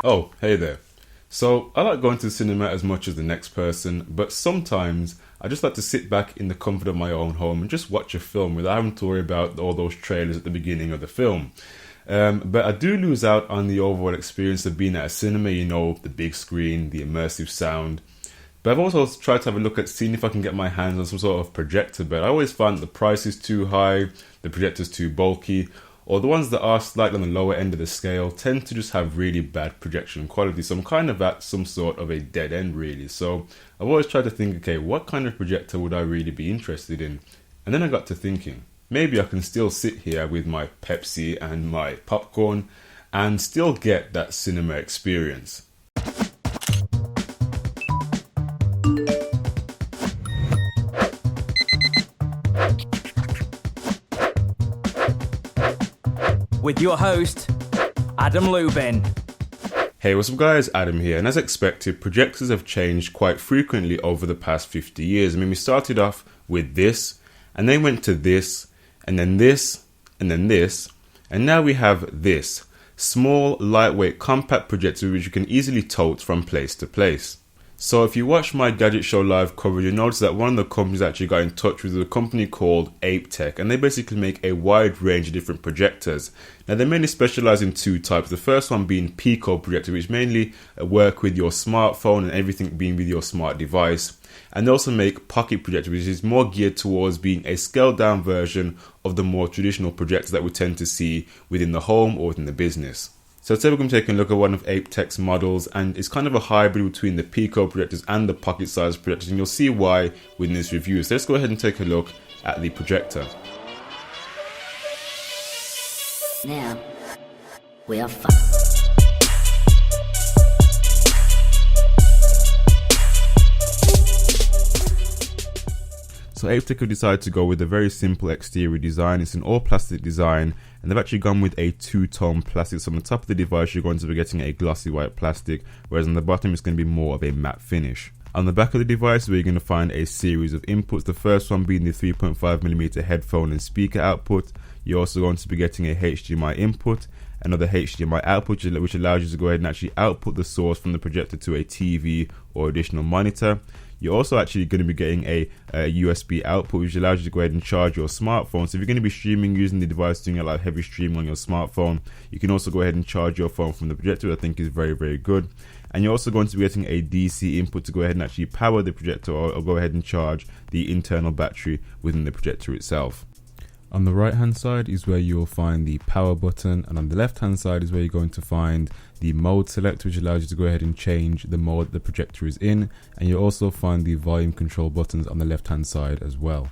Oh, hey there. So, I like going to the cinema as much as the next person, but sometimes I just like to sit back in the comfort of my own home and just watch a film without having to worry about all those trailers at the beginning of the film. But I do lose out on the overall experience of being at a cinema, the big screen, the immersive sound. But I've also tried to have a look at seeing if I can get my hands on some sort of projector, but I always find the price is too high, the projector's too bulky, or the ones that are slightly on the lower end of the scale tend to just have really bad projection quality. So I'm kind of at some sort of a dead end really. So I've always tried to think, okay, what kind of projector would I really be interested in? And then I got to thinking, maybe I can still sit here with my Pepsi and my popcorn and still get that cinema experience. With your host, Adam Lubin. Hey, what's up guys, Adam here, and as expected, projectors have changed quite frequently over the past 50 years. I mean, we started off with this, and then went to this, and then this, and then this, and now we have this. Small, lightweight, compact projector which you can easily tote from place to place. So if you watch my Gadget Show live coverage, you'll notice that one of the companies actually got in touch with a company called Aiptek, and they basically make a wide range of different projectors. Now they mainly specialize in two types. The first one being Pico projector, which mainly work with your smartphone and everything being with your smart device. And they also make pocket projector, which is more geared towards being a scaled down version of the more traditional projectors that we tend to see within the home or within the business. So today we're going to be taking a look at one of Aiptek's models, and it's kind of a hybrid between the Pico projectors and the pocket size projectors, and you'll see why within this review. So let's go ahead and take a look at the projector. Now, we are fun. So Aiptek have decided to go with a very simple exterior design. It's an all plastic design, and they've actually gone with a two-tone plastic. So on the top of the device you're going to be getting a glossy white plastic, whereas on the bottom it's going to be more of a matte finish. On the back of the device where you're going to find a series of inputs, the first one being the 3.5mm headphone and speaker output. You're also going to be getting a HDMI input, another HDMI output which allows you to go ahead and actually output the source from the projector to a TV or additional monitor. You're also actually going to be getting a USB output which allows you to go ahead and charge your smartphone. So if you're going to be streaming using the device, doing a lot of heavy streaming on your smartphone, you can also go ahead and charge your phone from the projector, which I think is very, very good. And you're also going to be getting a DC input to go ahead and actually power the projector or go ahead and charge the internal battery within the projector itself. On the right hand side is where you'll find the power button, and on the left hand side is where you're going to find the mode select, which allows you to go ahead and change the mode the projector is in, and you'll also find the volume control buttons on the left hand side as well.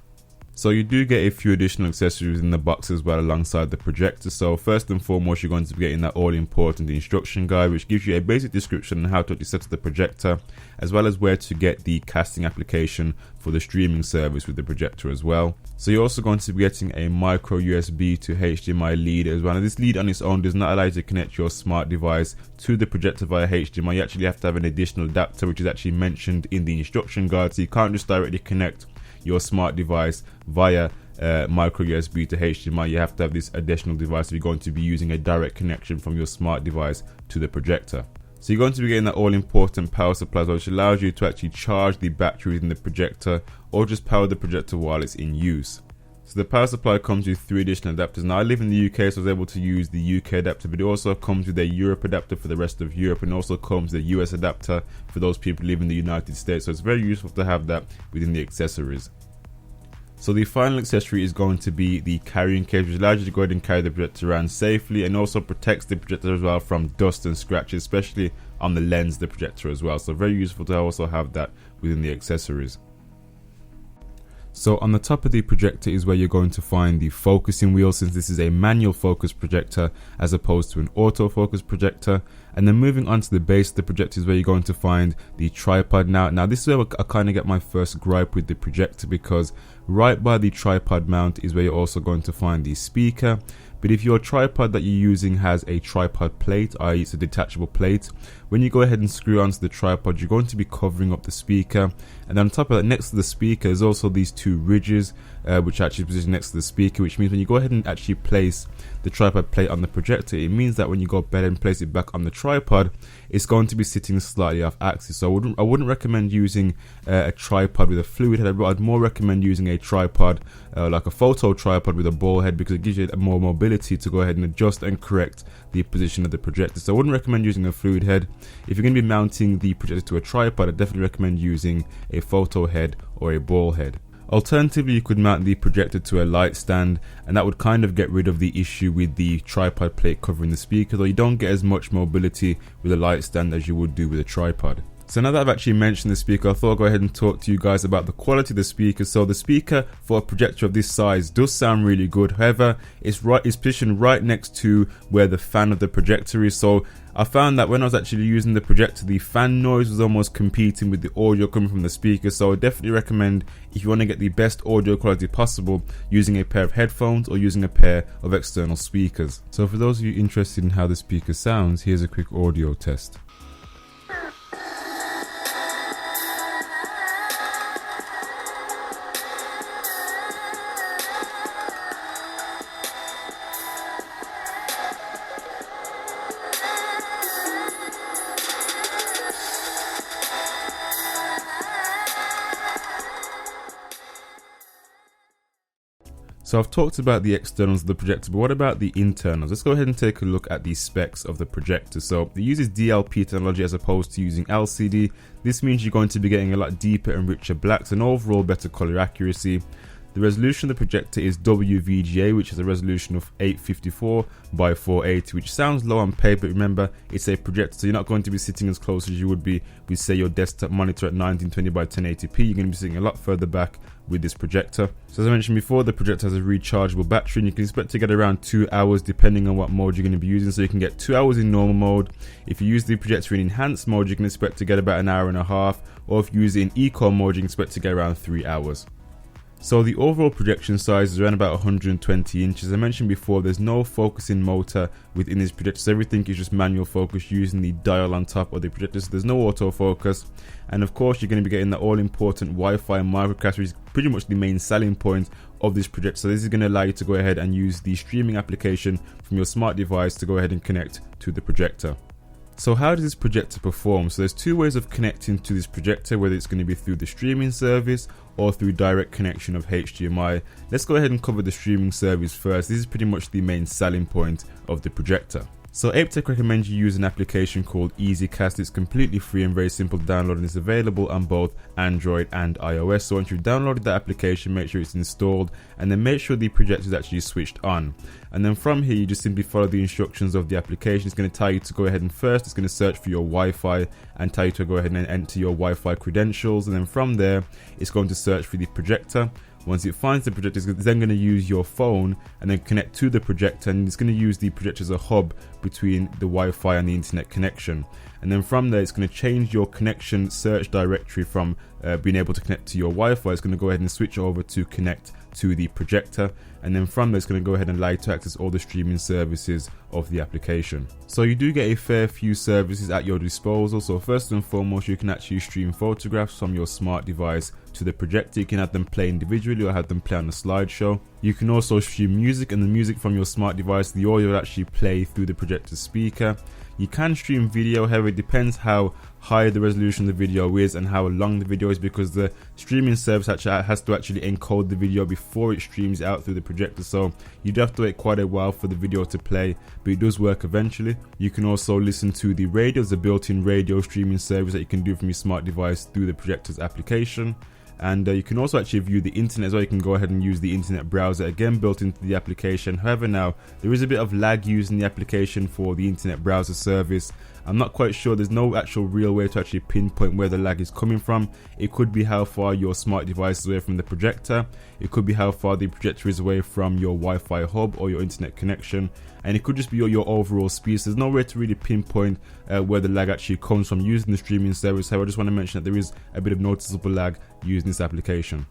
So you do get a few additional accessories in the box as well alongside the projector. So first and foremost, you're going to be getting that all important instruction guide which gives you a basic description on how to actually set up the projector, as well as where to get the casting application for the streaming service with the projector as well. So you're also going to be getting a micro USB to HDMI lead as well. Now this lead on its own does not allow you to connect your smart device to the projector via HDMI. You actually have to have an additional adapter which is actually mentioned in the instruction guide, so you can't just directly connect your smart device via micro USB to HDMI. You have to have this additional device if you're going to be using a direct connection from your smart device to the projector. So you're going to be getting that all important power supply which allows you to actually charge the battery within the projector or just power the projector while it's in use. So the power supply comes with 3 additional adapters. Now I live in the UK, so I was able to use the UK adapter, but it also comes with a Europe adapter for the rest of Europe, and also comes with a US adapter for those people who live in the United States. So it's very useful to have that within the accessories. So the final accessory is going to be the carrying case, which allows you to go ahead and carry the projector around safely, and also protects the projector as well from dust and scratches, especially on the lens of the projector as well. So very useful to also have that within the accessories. So on the top of the projector is where you're going to find the focusing wheel, since this is a manual focus projector as opposed to an autofocus projector. And then moving on to the base of the projector is where you're going to find the tripod. Now this is where I kind of get my first gripe with the projector, because right by the tripod mount is where you're also going to find the speaker. But if your tripod that you're using has a tripod plate, i.e. it's a detachable plate, when you go ahead and screw onto the tripod, you're going to be covering up the speaker. And on top of that, next to the speaker, there's also these two ridges which are actually positioned next to the speaker, which means when you go ahead and actually place the tripod plate on the projector, it means that when you go ahead and place it back on the tripod, it's going to be sitting slightly off axis. So I wouldn't recommend using a tripod with a fluid head. I'd more recommend using a tripod like a photo tripod with a ball head, because it gives you more mobility to go ahead and adjust and correct the position of the projector. So I wouldn't recommend using a fluid head. If you're going to be mounting the projector to a tripod, I'd definitely recommend using a photo head or a ball head. Alternatively, you could mount the projector to a light stand, and that would kind of get rid of the issue with the tripod plate covering the speaker, though you don't get as much mobility with a light stand as you would do with a tripod. So now that I've actually mentioned the speaker, I thought I'd go ahead and talk to you guys about the quality of the speaker. So the speaker for a projector of this size does sound really good. However, it's positioned right next to where the fan of the projector is. So I found that when I was actually using the projector, the fan noise was almost competing with the audio coming from the speaker. So I would definitely recommend, if you want to get the best audio quality possible, using a pair of headphones or using a pair of external speakers. So for those of you interested in how the speaker sounds, here's a quick audio test. So I've talked about the externals of the projector, but what about the internals? Let's go ahead and take a look at the specs of the projector. So it uses DLP technology as opposed to using LCD. This means you're going to be getting a lot deeper and richer blacks and overall better color accuracy. The resolution of the projector is WVGA, which is a resolution of 854 by 480, which sounds low on paper, but remember, it's a projector, so you're not going to be sitting as close as you would be with, say, your desktop monitor at 1920 by 1080p. You're going to be sitting a lot further back with this projector. So as I mentioned before, the projector has a rechargeable battery, and you can expect to get around 2 hours depending on what mode you're going to be using. So you can get 2 hours in normal mode. If you use the projector in enhanced mode, you can expect to get about an hour and a half, or if you use it in eco mode, you can expect to get around 3 hours. So the overall projection size is around about 120 inches. As I mentioned before, there's no focusing motor within this projector, so everything is just manual focus using the dial on top of the projector, so there's no autofocus. And of course, you're going to be getting the all-important Wi-Fi microcast, which is pretty much the main selling point of this projector. So this is going to allow you to go ahead and use the streaming application from your smart device to go ahead and connect to the projector. So how does this projector perform? So there's two ways of connecting to this projector, whether it's going to be through the streaming service or through direct connection of HDMI. Let's go ahead and cover the streaming service first. This is pretty much the main selling point of the projector. So Aiptek recommends you use an application called EasyCast. It's completely free and very simple to download, and it's available on both Android and iOS. So once you've downloaded that application, make sure it's installed, and then make sure the projector is actually switched on. And then from here, you just simply follow the instructions of the application. It's going to tell you to go ahead and first, it's going to search for your Wi-Fi and tell you to go ahead and enter your Wi-Fi credentials. And then from there, it's going to search for the projector. Once it finds the projector, it's then going to use your phone and then connect to the projector, and it's going to use the projector as a hub between the Wi-Fi and the internet connection. And then from there, it's going to change your connection search directory from being able to connect to your Wi-Fi. It's going to go ahead and switch over to connect to the projector, and then from there it's going to go ahead and allow you to access all the streaming services of the application. So you do get a fair few services at your disposal. So first and foremost, you can actually stream photographs from your smart device to the projector. You can have them play individually or have them play on a slideshow. You can also stream music, and the music from your smart device, the audio will actually play through the projector speaker. You can stream video, however it depends how high the resolution of the video is and how long the video is, because the streaming service actually has to actually encode the video before it streams out through the projector. So you do have to wait quite a while for the video to play, but it does work eventually. You can also listen to the radio. There's a built-in radio streaming service that you can do from your smart device through the projector's application. And you can also actually view the internet as well. You can go ahead and use the internet browser, again built into the application. However, now there is a bit of lag using the application for the internet browser service. I'm not quite sure. There's no actual real way to actually pinpoint where the lag is coming from. It could be how far your smart device is away from the projector. It could be how far the projector is away from your Wi-Fi hub or your internet connection. And it could just be your overall speed. So there's no way to really pinpoint where the lag actually comes from using the streaming service. However, I just want to mention that there is a bit of noticeable lag using this application.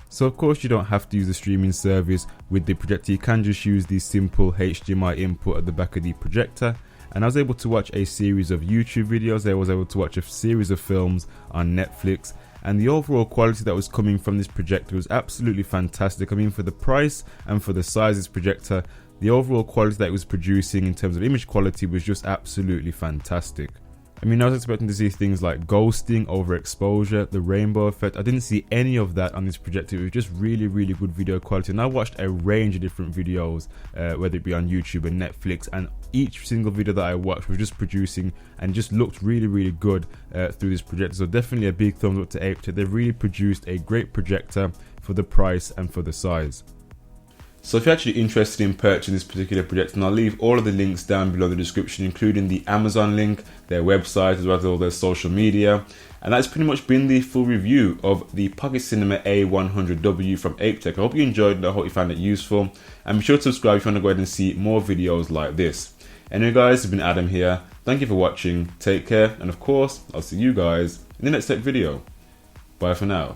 So of course you don't have to use the streaming service with the projector, you can just use the simple HDMI input at the back of the projector. And I was able to watch a series of YouTube videos, I was able to watch a series of films on Netflix, and the overall quality that was coming from this projector was absolutely fantastic. I mean, for the price and for the size of this projector, the overall quality that it was producing in terms of image quality was just absolutely fantastic. I mean, I was expecting to see things like ghosting, overexposure, the rainbow effect. I didn't see any of that on this projector. It was just really, really good video quality. And I watched a range of different videos, whether it be on YouTube and Netflix, and each single video that I watched was just producing and just looked really, really good through this projector. So definitely a big thumbs up to Aiptek. They've really produced a great projector for the price and for the size. So if you're actually interested in purchasing this particular projector, and I'll leave all of the links down below in the description, including the Amazon link, their website, as well as all their social media. And that's pretty much been the full review of the Pocket Cinema A100W from Aiptek. I hope you enjoyed it, I hope you found it useful, and be sure to subscribe if you want to go ahead and see more videos like this. Anyway guys, it's been Adam here, thank you for watching, take care, and of course, I'll see you guys in the next tech video. Bye for now.